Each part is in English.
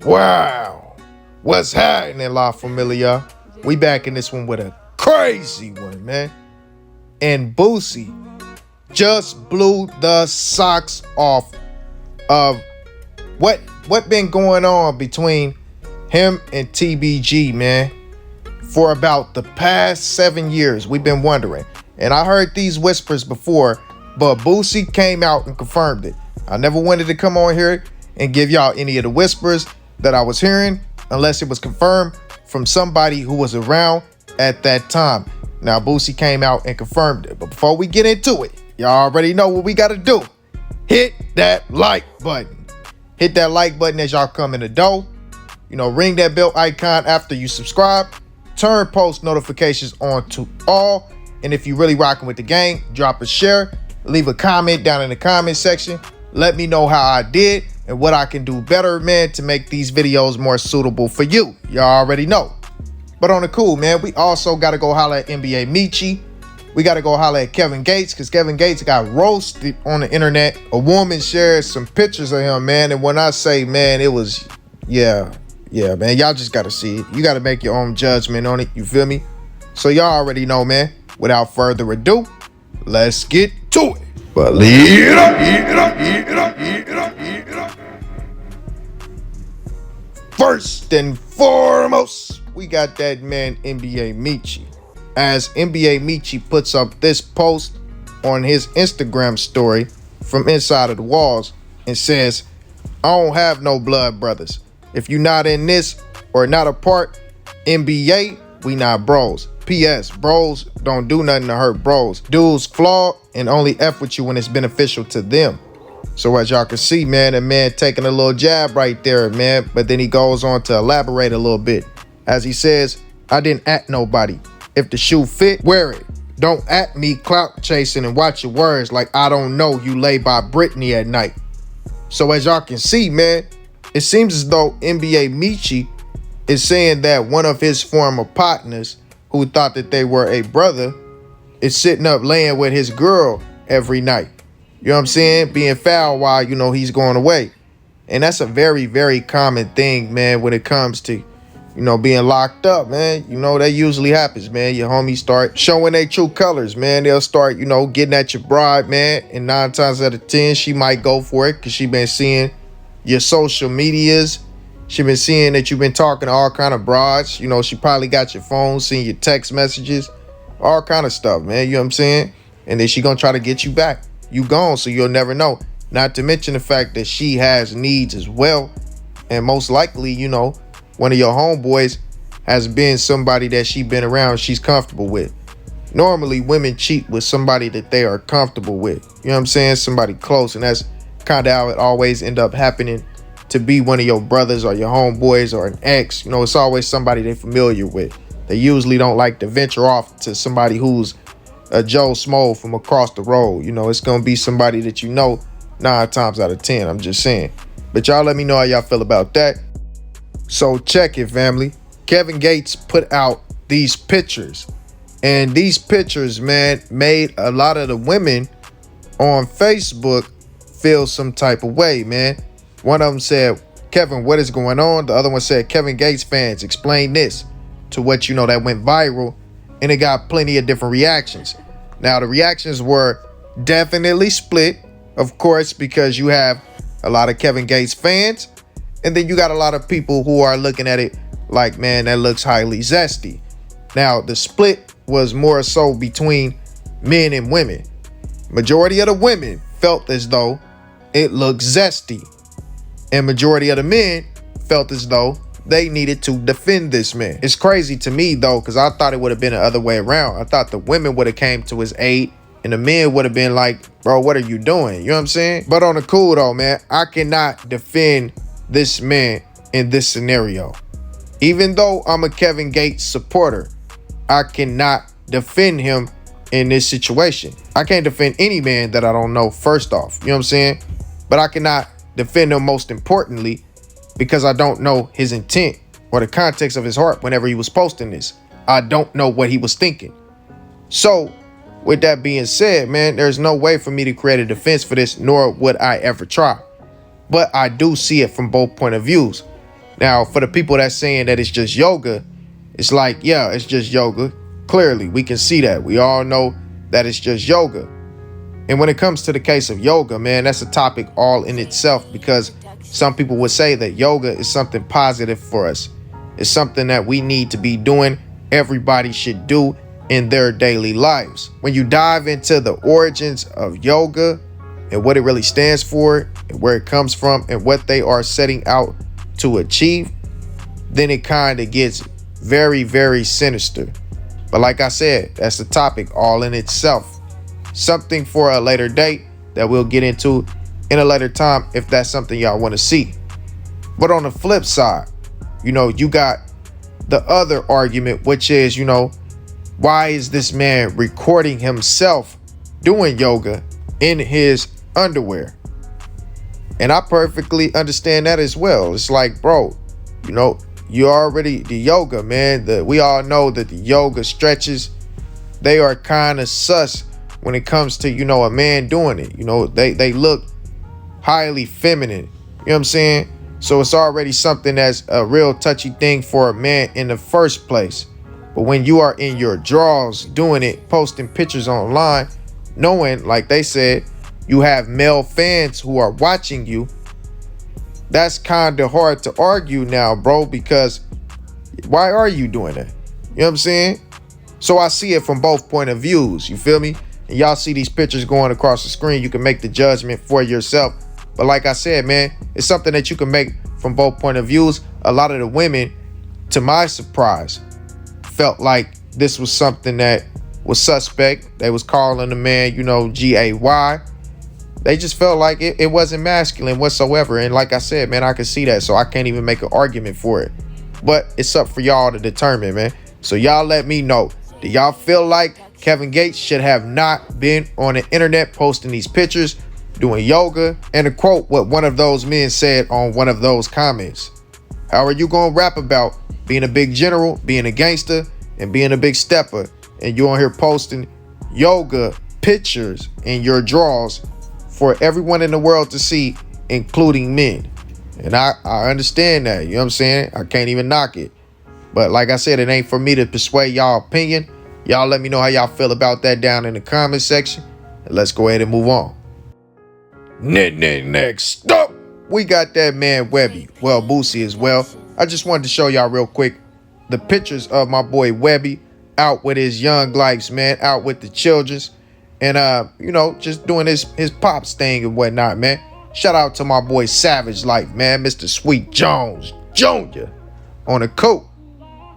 Wow. What's happening, La Familia? We back in this one with a crazy one, man. And Boosie just blew the socks off of what been going on between him and TBG, man. For about the past 7 years, we've been wondering. And I heard these whispers before, but Boosie came out and confirmed it. I never wanted to come on here and give y'all any of the whispers that I was hearing unless it was confirmed from somebody who was around at that time. Now, Boosie came out and confirmed it. But before we get into it, y'all already know what we got to do. Hit that like button. Hit that like button as y'all come in the door. You know, ring that bell icon after you subscribe. Turn post notifications on to all. And if you really rocking with the gang, drop a share. Leave a comment down in the comment section. Let me know how I did and what I can do better, man, to make these videos more suitable for you. Y'all already know. But on the cool, man, we also got to go holler at NBA Meechy. We got to go holler at Kevin Gates because Kevin Gates got roasted on the internet. A woman shared some pictures of him, man. And when I say, man, it was, yeah, man, y'all just got to see it. You got to make your own judgment on it. You feel me? So y'all already know, man. Without further ado, let's get to it. But lead it up. First and foremost, we got that man NBA Meechy. As NBA Meechy puts up this post on his Instagram story from inside of the walls and says, I don't have no blood brothers. If you not in this or not a part, NBA, we not bros. P.S. Bros don't do nothing to hurt bros. Dudes flawed and only F with you when it's beneficial to them. So as y'all can see, man, the man taking a little jab right there, man. But then he goes on to elaborate a little bit. As he says, I didn't at nobody. If the shoe fit, wear it. Don't at me clout chasing and watch your words like I don't know you lay by Britney at night. So as y'all can see, man, it seems as though NBA Meechy is saying that one of his former partners who thought that they were a brother is sitting up laying with his girl every night. You know what I'm saying? Being foul while, you know, he's going away. And that's a very, very common thing, man, when it comes to, you know, being locked up, man. You know, that usually happens, man. Your homies start showing their true colors, man. They'll start, you know, getting at your bride, man. And 9 times out of 10, she might go for it because she been seeing your social medias. She been seeing that you've been talking to all kind of broads. You know, she probably got your phone, seeing your text messages, all kind of stuff, man. You know what I'm saying? And then she gonna try to get you back. You gone, so you'll never know. Not to mention the fact that she has needs as well. And most likely, you know, one of your homeboys has been somebody that she been around, she's comfortable with. Normally, women cheat with somebody that they are comfortable with. You know what I'm saying? Somebody close. And that's kind of how it always end up happening to be one of your brothers or your homeboys or an ex. You know, it's always somebody they're familiar with. They usually don't like to venture off to somebody who's a Joe Smo from across the road. You know, it's going to be somebody that you know 9 times out of 10. I'm just saying. But y'all let me know how y'all feel about that. So check it, family. Kevin Gates put out these pictures. And these pictures, man, made a lot of the women on Facebook feel some type of way, man. One of them said, Kevin, what is going on? The other one said, Kevin Gates fans, explain this. To what, you know, that went viral. And it got plenty of different reactions. Now, the reactions were definitely split, of course, because you have a lot of Kevin Gates fans. And then you got a lot of people who are looking at it like, man, that looks highly zesty. Now, the split was more so between men and women. Majority of the women felt as though it looked zesty. And majority of the men felt as though they needed to defend this man. It's crazy to me, though, because I thought it would have been the other way around. I thought the women would have came to his aid and the men would have been like, bro, what are you doing? You know what I'm saying? But on the cool, though, man, I cannot defend this man in this scenario. Even though I'm a Kevin Gates supporter, I cannot defend him in this situation. I can't defend any man that I don't know, first off. You know what I'm saying? But I cannot defend him most importantly because I don't know his intent or the context of his heart whenever he was posting this. I don't know what he was thinking. So with that being said, man, there's no way for me to create a defense for this, nor would I ever try. But I do see it from both point of views. Now, for the people that's saying that it's just yoga, it's like, yeah, it's just yoga. Clearly, we can see that. We all know that it's just yoga. And when it comes to the case of yoga, man, that's a topic all in itself, because some people would say that yoga is something positive for us. It's something that we need to be doing. Everybody should do in their daily lives. When you dive into the origins of yoga and what it really stands for and where it comes from and what they are setting out to achieve, then it kind of gets very, very sinister. But like I said, that's the topic all in itself. Something for a later date that we'll get into in a later time if that's something y'all want to see. But on the flip side, you got the other argument, which is, why is this man recording himself doing yoga in his underwear? And I perfectly understand that as well. It's like, bro, you already, the yoga, man, we all know that the yoga stretches, they are kind of sus when it comes to, a man doing it. They look highly feminine. You know what I'm saying? So it's already something that's a real touchy thing for a man in the first place. But when you are in your drawers doing it, posting pictures online, knowing, like they said, you have male fans who are watching you, that's kind of hard to argue now, bro, because why are you doing that? You know what I'm saying? So I see it from both point of views. You feel me? And y'all see these pictures going across the screen. You can make the judgment for yourself. But like I said, man, it's something that you can make from both point of views. A lot of the women, to my surprise, felt like this was something that was suspect. They was calling the man, G-A-Y. They just felt like it wasn't masculine whatsoever. And like I said, man, I can see that. So I can't even make an argument for it. But it's up for y'all to determine, man. So y'all let me know. Do y'all feel like Kevin Gates should have not been on the internet posting these pictures, doing yoga? And to quote what one of those men said on one of those comments, how are you going to rap about being a big general, being a gangster, and being a big stepper, and you on here posting yoga pictures in your drawers for everyone in the world to see, including men? And I understand that, you know what I'm saying? I can't even knock it. But like I said, it ain't for me to persuade y'all opinion. Y'all let me know how y'all feel about that down in the comment section. And let's go ahead and move on. Next up, we got that man Webby. Well, Boosie as well. I just wanted to show y'all real quick the pictures of my boy Webby out with his young lives, man, out with the childrens. And, just doing his pops thing and whatnot, man. Shout out to my boy Savage Life, man, Mr. Sweet Jones Jr. on the coat.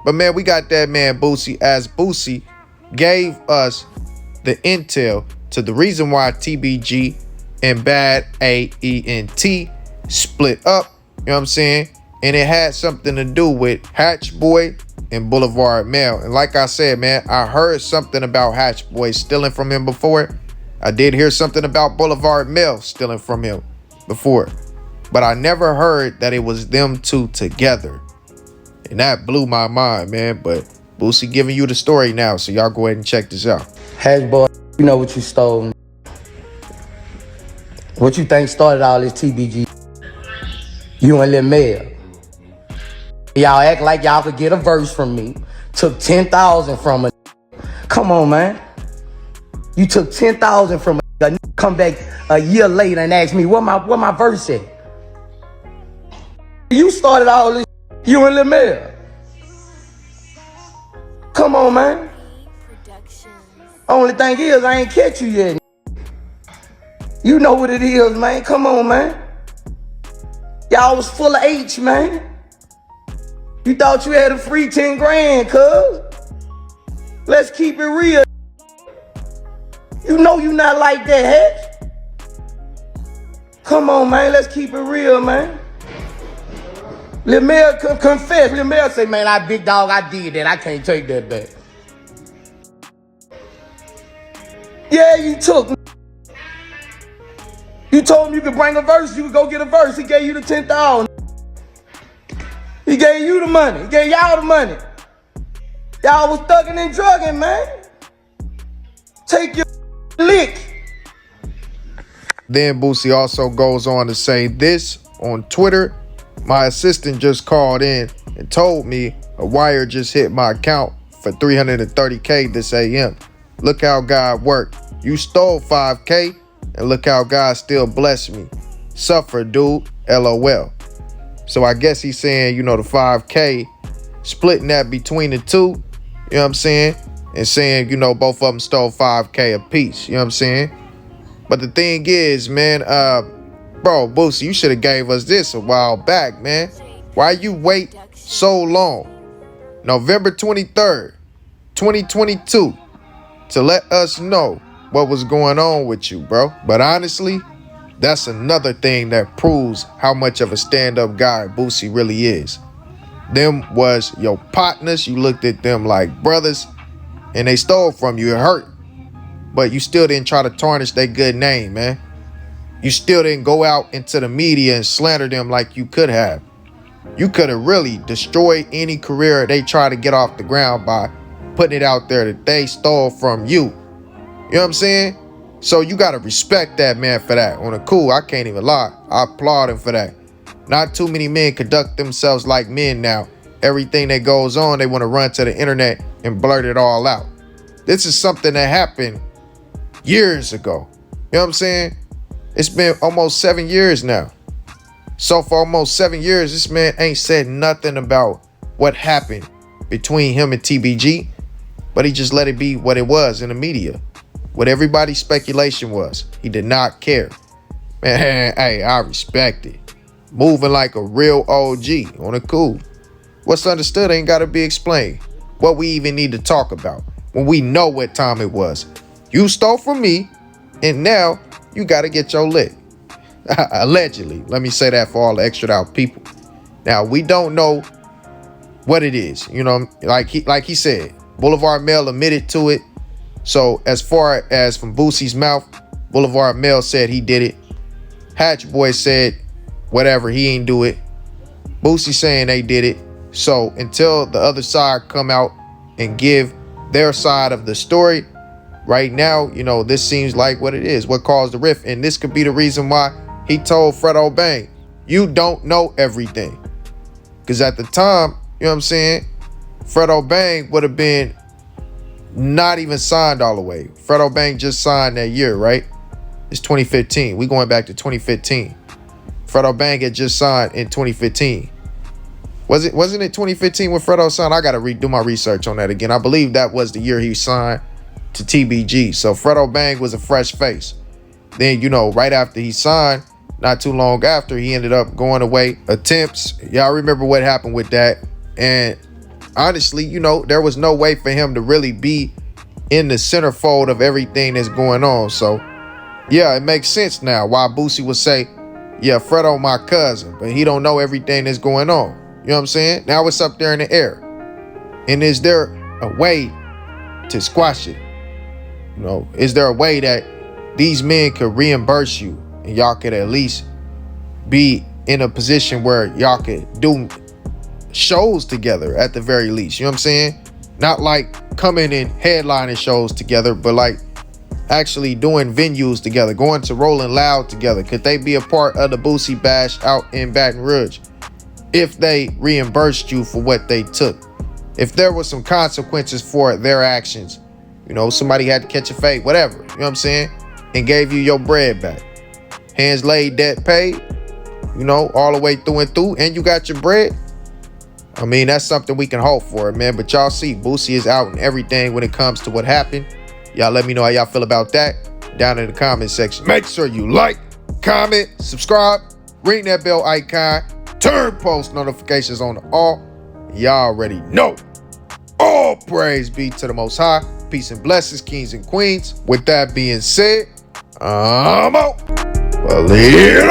But, man, we got that man Boosie, as Boosie gave us the intel to the reason why TBG and Bad A-E-N-T split up, you know what I'm saying? And it had something to do with Hatch Boy and Boulevard Mail. And like I said, man, I heard something about Hatch Boy stealing from him before. I did hear something about Boulevard Mail stealing from him before. But I never heard that it was them two together. And that blew my mind, man. But Boosie giving you the story now, so y'all go ahead and check this out. Hatch Boy, you know what you stole. What you think started all this TBG? You and Lil Mel. Y'all act like y'all could get a verse from me. Took 10,000 from a. Come on, man. You took 10,000 from a. Come back a year later and ask me what my verse at. You started all this. You and Lil Mel. Come on, man. Only thing is, I ain't catch you yet. You know what it is, man. Come on, man. Y'all was full of H, man. You thought you had a free 10 grand, cuz. Let's keep it real. You know you not like that, Hatch. Come on, man. Let's keep it real, man. Lil Mel confess. Lil Mel say, man, I big dog, I did that. I can't take that back. Yeah, you took. You told him you could bring a verse, you could go get a verse. He gave you the 10,000. He gave you the money. He gave y'all the money. Y'all was thugging and drugging, man. Take your lick. Then Boosie also goes on to say this on Twitter. My assistant just called in and told me a wire just hit my account for $330K this AM. Look how God worked. You stole $5K and look how God still blessed me. Suffer, dude. LOL. So I guess he's saying, the $5K, splitting that between the two, you know what I'm saying? And saying, both of them stole $5K a piece, you know what I'm saying? But the thing is, man, bro, Boosie, you should have gave us this a while back, man. Why you wait so long? November 23rd, 2022, to let us know what was going on with you, bro. But honestly, that's another thing that proves how much of a stand-up guy Boosie really is. Them was your partners. You looked at them like brothers, and they stole from you. It hurt. But you still didn't try to tarnish their good name, man. You still didn't go out into the media and slander them like you could have. You could have really destroyed any career they try to get off the ground by putting it out there that they stole from you. You know what I'm saying? So you got to respect that man for that. On a cool, I can't even lie. I applaud him for that. Not too many men conduct themselves like men now. Everything that goes on, they want to run to the internet and blurt it all out. This is something that happened years ago. You know what I'm saying? It's been almost 7 years now. So for almost 7 years, this man ain't said nothing about what happened between him and TBG, but he just let it be what it was in the media. What everybody's speculation was. He did not care. Man, hey, I respect it. Moving like a real OG on a cool. What's understood ain't got to be explained. What we even need to talk about when we know what time it was. You stole from me, and now you got to get your lick. Allegedly. Let me say that for all the extra out people. Now, we don't know what it is. Like he said, Boulevard Mail admitted to it. So as far as from Boosie's mouth, Boulevard Mail said he did it. Hatch Boy said whatever, he ain't do it. Boosie saying they did it. So until the other side come out and give their side of the story, right now, this seems like what it is, what caused the rift. And this could be the reason why he told Fredo Bang, you don't know everything. Because at the time, you know what I'm saying, Fredo Bang would have been not even signed all the way. Fredo Bang just signed that year, right? It's 2015. We going back to 2015. Fredo Bang had just signed in 2015. Wasn't it 2015 when Fredo signed? I got to redo my research on that again. I believe that was the year he signed to TBG. So Fredo Bang was a fresh face. Then, right after he signed, not too long after, he ended up going away. Attempts. Y'all remember what happened with that. And honestly, there was no way for him to really be in the centerfold of everything that's going on. So, yeah, it makes sense now why Boosie would say, yeah, Fredo my cousin, but he don't know everything that's going on. You know what I'm saying? Now it's up there in the air. And is there a way to squash it? Is there a way that these men could reimburse you and y'all could at least be in a position where y'all could do shows together at the very least? You know what I'm saying? Not like coming in headlining shows together, but like actually doing venues together, going to Rolling Loud together. Could they be a part of the Boosie Bash out in Baton Rouge if they reimbursed you for what they took? If there was some consequences for their actions, somebody had to catch a fade, whatever, you know what I'm saying, and gave you your bread back. Hands laid, debt paid, all the way through and through, and you got your bread. I mean, that's something we can hope for, man. But y'all see, Boosie is out in everything when it comes to what happened. Y'all let me know how y'all feel about that down in the comment section. Make sure you like, comment, subscribe, ring that bell icon, turn post notifications on to all. Y'all already know. All praise be to the Most High. Peace and blessings, kings and queens. With that being said, I'm out. Well, yeah.